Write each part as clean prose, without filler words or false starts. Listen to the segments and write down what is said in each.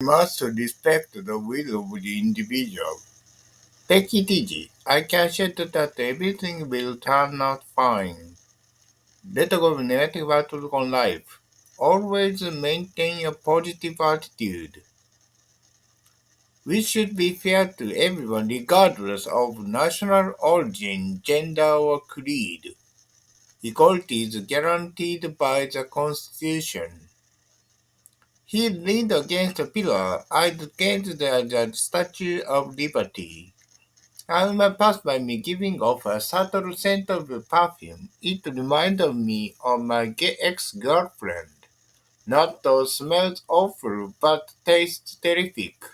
We must respect the will of the individual. Take it easy. I can assure you that everything will turn out fine. Let go of negative outlook on life. Always maintain a positive attitude. We should be fair to everyone regardless of national origin, gender, or creed. Equality is guaranteed by the Constitution. He leaned against a pillar, eyed gazed at the Statue of Liberty. Alma passed by me giving off a subtle scent of perfume. It reminded me of my ex-girlfriend. Not those smells awful, but taste terrific.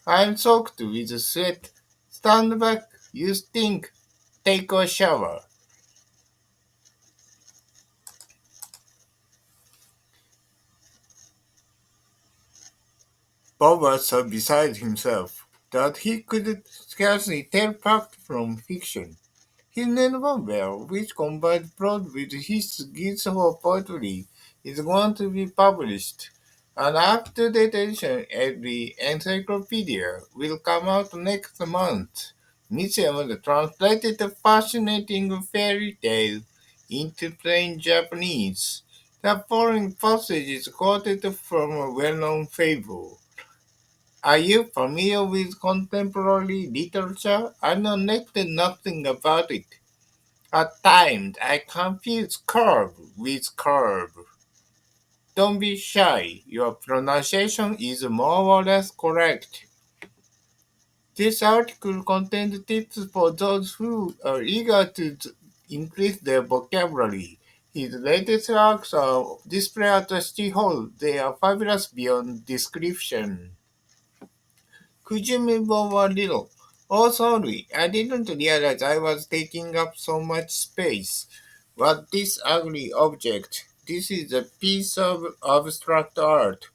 I'm soaked with sweat. Stand back, you stink. Take a shower. Bob was so beside himself that he could scarcely tell fact from fiction. His new novel, which combined plot with his skills for poetry, is going to be published. An up-to-date edition of the encyclopedia will come out next month. Mitsuya translated the fascinating fairy tale into plain Japanese. The following passage is quoted from a well-known fable. Are you familiar with contemporary literature? I know next to nothing about it. At times, I confuse curve with curve. Don't be shy. Your pronunciation is more or less correct. This article contains tips for those who are eager to increase their vocabulary. His latest works are displayed at the City Hall. They are fabulous beyond description. Could you move over a little? Oh, sorry. I didn't realize I was taking up so much space. What this ugly object? This is a piece of abstract art.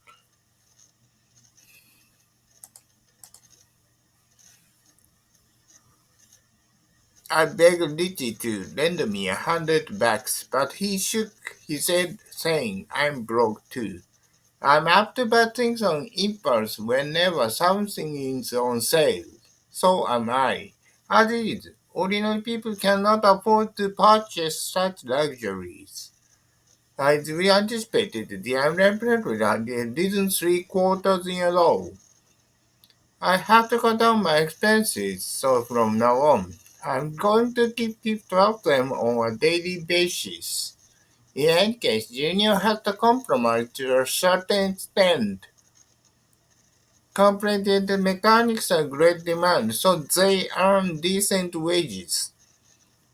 I begged Richie to lend me 100 bucks, but he shook his head, saying, I'm broke too. I'm apt to buy things on impulse whenever something is on sale. So am I. As is, ordinary people cannot afford to purchase such luxuries. As we anticipated, the unemployment rate had risen 3 quarters in a row. I have to cut down my expenses, so from now on, I'm going to keep track of them on a daily basis. In any case, Junior has to compromise to a certain extent. Complicated mechanics are great demand, so they earn decent wages.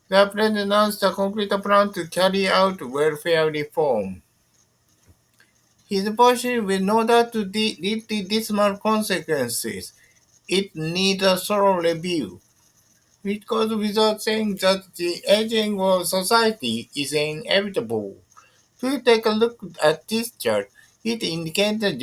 The president announced a complete plan to carry out welfare reform. His policy will no doubt lead to dismal consequences. It needs a thorough review. It goes without saying that the aging of society is inevitable. If you take a look at this chart, it indicates that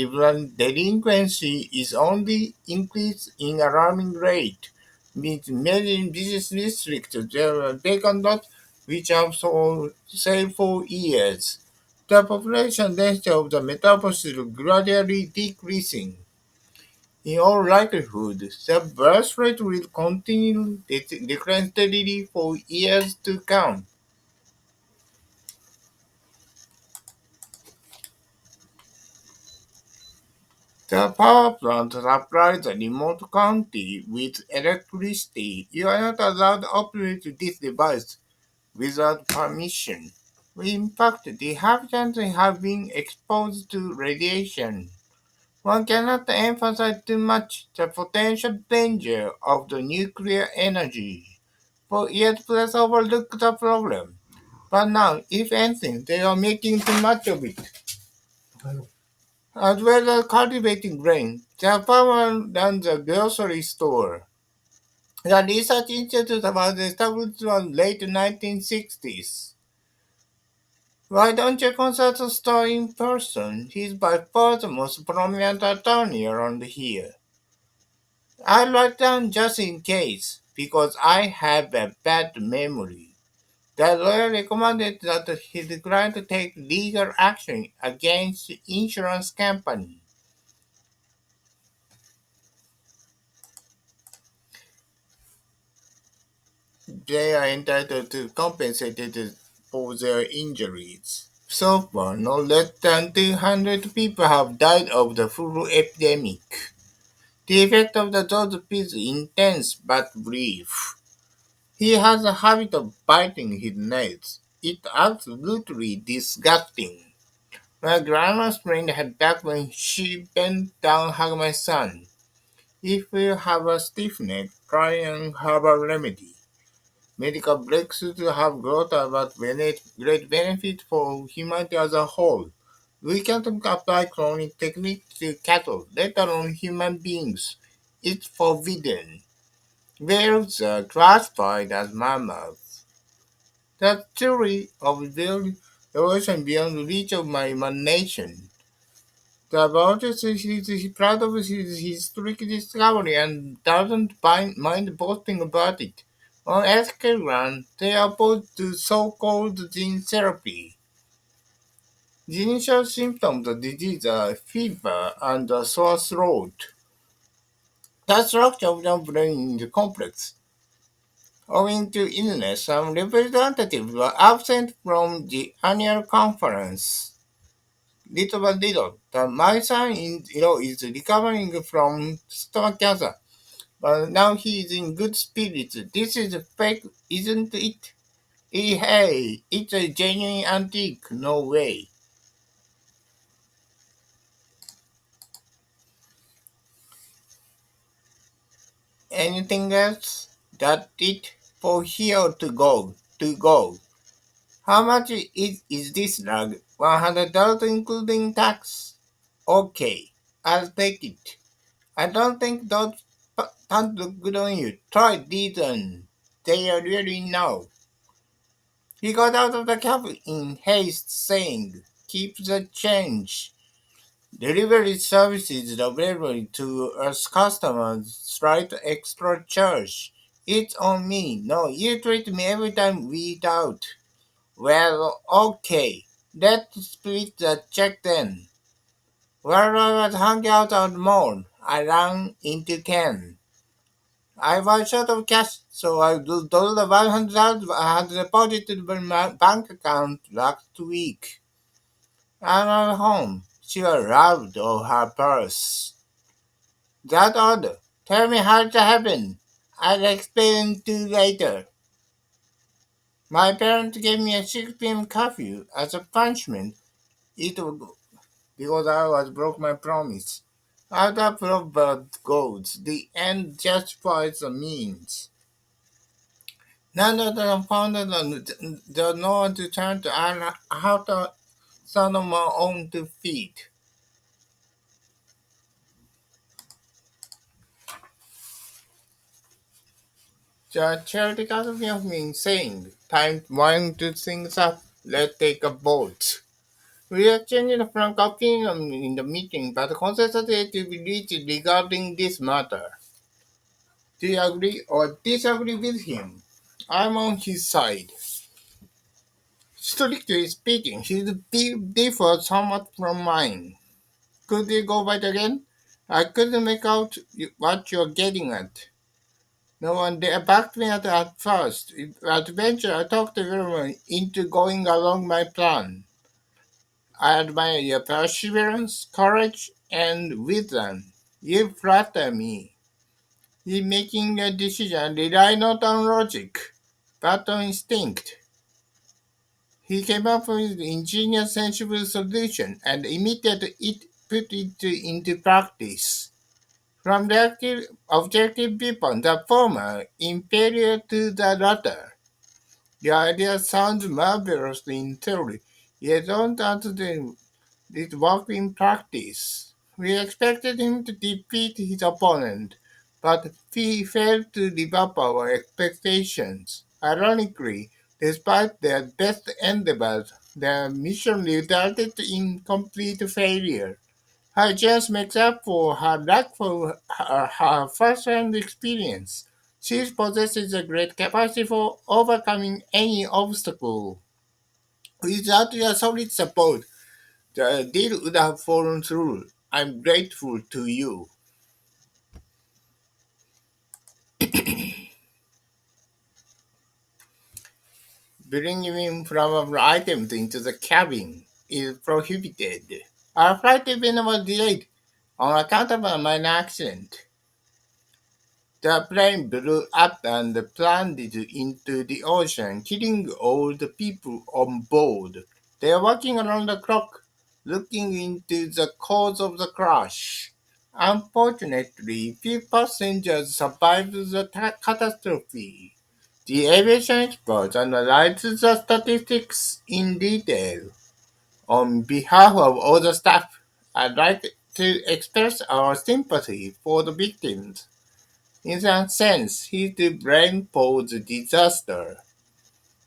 delinquency is only increased in alarming rate. With many business districts, there are vacant lots which have for sale for years. The population density of the metropolis is gradually decreasing. In all likelihood, the birth rate will continue decline steadily for years to come. The power plant supplies the remote county with electricity. You are not allowed to operate this device without permission. In fact, the inhabitants have been exposed to radiation. One cannot emphasize too much the potential danger of the nuclear energy. For years, press overlooked the problem. But now, if anything, they are making too much of it. As well as cultivating grain, the farmer runs a grocery store. The research institute was established in the late 1960s. Why don't you consult the store in person? He's by far the most prominent attorney around here. I write down just in case, because I have a bad memory. The lawyer recommended that his client take legal action against the insurance company. they are entitled to compensate for their injuries. So far, no less than 200 people have died of the flu epidemic. The effect of the dose is intense but brief. He has a habit of biting his nails. It's absolutely disgusting. My grandma sprained her back when she bent down hug my son. If you have a stiff neck, try and have a remedy. Medical breakthroughs have brought about great benefit for humanity as a whole. We can't apply cloning techniques to cattle, let alone human beings. It's forbidden. Whales are classified as mammals. The theory of evolution beyond the reach of my imagination. The biologist is proud of his historic discovery and doesn't mind boasting about it. On ethical grounds, they are opposed to so-called gene therapy. The initial symptoms of the disease are fever and a sore throat. The structure of the brain is complex. Owing to illness, some representatives were absent from the annual conference. Little by little, my son-in-law is recovering from stomach cancer, but now he is in good spirits. This is fake, isn't it? Hey, it's a genuine antique. No way. Anything else? That's it for here to go. To go. How much is this rug? $100 including tax? Okay, I'll take it. I don't think those pants look good on you. Try these on. They are really now. He got out of the cab in haste, saying, "Keep the change." Delivery service is available to us customers, slight extra charge. It's on me. No, you treat me every time we eat out. Well, okay. Let's split the check then. While I was hanging out on the mall, I ran into Ken. I was short of cash, so I told the $100 I had deposited in my bank account last week. I'm at home. She was robbed of her purse. That order. Tell me how it happened. I'll explain to you later. My parents gave me a 6 p.m. curfew as a punishment. It was because I was broke my promise. How the proverb goes, the end justifies the means. Now that I'm found that there's no one to turn to, I have to stand on my own 2 feet. The charity got me of me saying, "Time winding to things up, let's take a vote." We exchanged a frank opinion in the meeting, but consensus had to be reached regarding this matter. Do you agree or disagree with him? I'm on his side. Strictly speaking, his view differs somewhat from mine. Could you go back again? I couldn't make out what you're getting at. No one backed me at first. At venture, I talked everyone into going along my plan. I admire your perseverance, courage, and wisdom. You flatter me. You making a decision rely not on logic, but on instinct. He came up with an ingenious, sensible solution and immediately put it into practice. From the objective viewpoint, the former inferior to the latter. The idea sounds marvelous in theory, yet don't understand it worked in practice. We expected him to defeat his opponent, but he failed to live up our expectations. Ironically, despite their best endeavors, their mission resulted in complete failure. Her just makes up for her lack for her first-hand experience. She possesses a great capacity for overcoming any obstacle. Without your solid support, the deal would have fallen through. I'm grateful to you. Bringing flammable items into the cabin is prohibited. Our flight even was delayed on account of a minor accident. The plane blew up and plunged into the ocean, killing all the people on board. They are working around the clock, looking into the cause of the crash. Unfortunately, few passengers survived the catastrophe. The aviation experts analyzed the statistics in detail. On behalf of all the staff, I'd like to express our sympathy for the victims. In that sense, he's to blame for the disaster.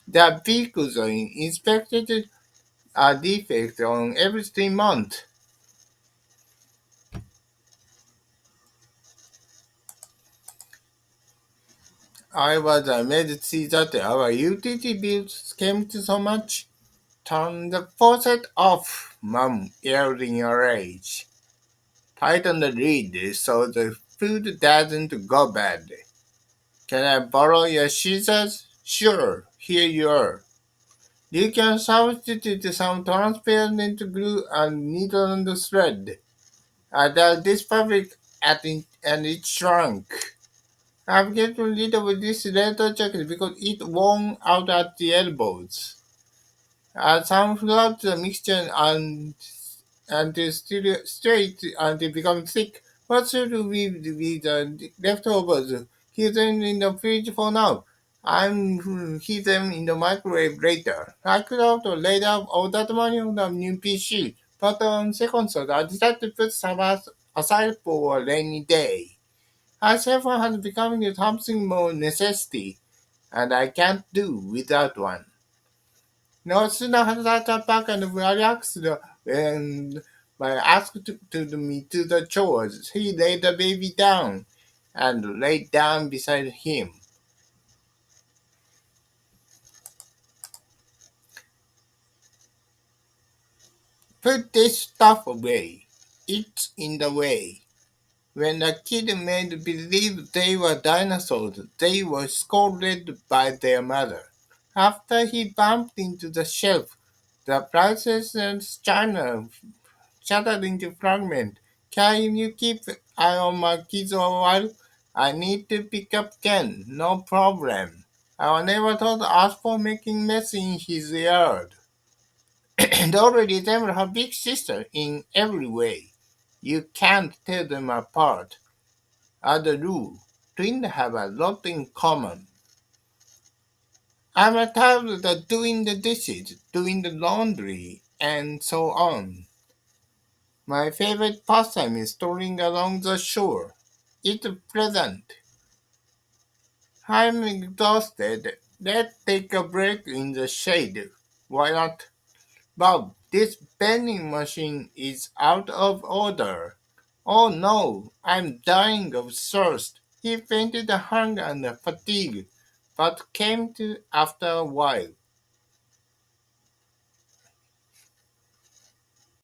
The vehicles are inspected a defect on every 3 months. I was amazed to see that our utility bills came to so much. Turn the faucet off, Mum yelled in a rage. Tighten the lid so the food doesn't go bad. Can I borrow your scissors? Sure, here you are. You can substitute some transparent glue and needle and thread. I did this fabric and it shrunk. I've gotten rid of this leather jacket because it worn out at the elbows. Some flood the mixture and still straight and they become thick. What should we do with the leftovers? Keep them in the fridge for now. I'm heat them in the microwave later. I could have laid out all that money on the new PC, but on second thought, I decided to put some aside for a rainy day. Our cell phone has become something more necessity, and I can't do without one. No sooner had I got back and relaxed when I asked to me to the chores, he laid the baby down and laid down beside him. Put this stuff away. It's in the way. When the kid made believe they were dinosaurs, they were scolded by their mother. After he bumped into the shelf, the princess and china shattered into fragments. Can you keep eye on my kids a while? I need to pick up Ken. No problem. I was never thought to ask for making mess in his yard. And already resemble her big sister in every way. You can't tell them apart. As a rule, twins have a lot in common. I'm a type of doing the dishes, doing the laundry, and so on. My favorite pastime is strolling along the shore. It's pleasant. I'm exhausted. Let's take a break in the shade. Why not? Bob, this vending machine is out of order. Oh no, I'm dying of thirst. He fainted the hunger and the fatigue, but came to after a while.